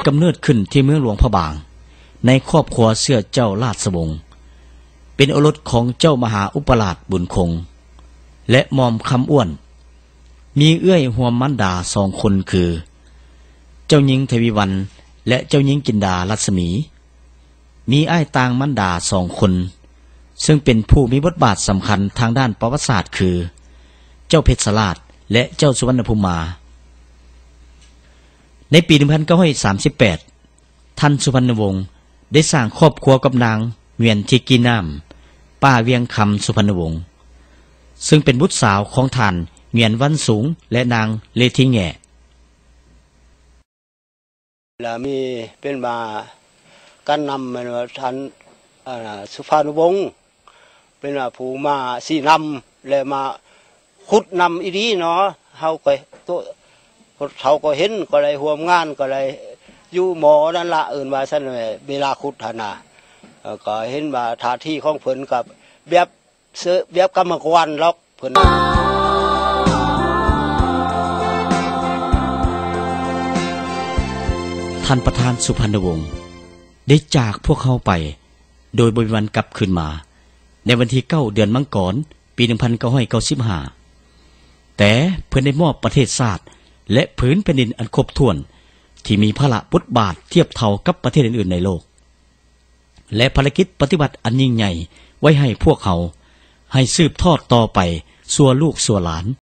กำเนิดขึ้นที่เมืองหลวงพระบางในครอบครัวเสื้อเจ้าราชวงศ์เป็นโอรสของเจ้ามหาอุปราชบุญคงและมอมคำอ้วนมีเอื้อยหัวมันดา2 คนคือเจ้าหญิงเทวีวรรณและเจ้าหญิงกินดารัศมีมีอ้ายต่างมันดา2 คนซึ่งเป็นผู้มีบทบาทสำคัญทางด้านประวัติศาสตร์คือเจ้าเพชรสราชและเจ้าสุวรรณภูมิมาในปี 1938 ท่านสุวรรณวงศ์ได้สร้างครอบครัวกับนางเวียนทิกีน้ำป้าเวียงคำสุพรรณวงศ์ซึ่งเป็นบุตรสาวของท่านเวียนวันสูงและนางเลทิแง่แล้วมีเป็นมาการนำมันว่าท่านสุพรรณวงศ์เป็นว่าผู้มาสีนำและมาขุดนำอีดีเนาะเขาก็เห็นก็เลยห่วมงานก็เลยอยู่หมอนั่นละอื่นมาสั่นเวลาขุดนะก็เห็นว่าท่าที่ของเพิ่นกับแบบกรรมกรล็อกเพิ่นท่านประธานสุพรรณวงศ์ได้จากพวกเขาไปโดยบริวันกลับคืนมาในวันที่9 เดือนมังกรปี 1995แต่เพื่อนได้มอบประเทศชาติและผืนแผ่นดินอันครบถ้วนที่มีพละบทบาทเทียบเท่ากับประเทศอื่นๆในโลกและภารกิจปฏิบัติอันยิ่งใหญ่ไว้ให้พวกเขาให้สืบทอดต่อไปสู่ลูกสู่หลาน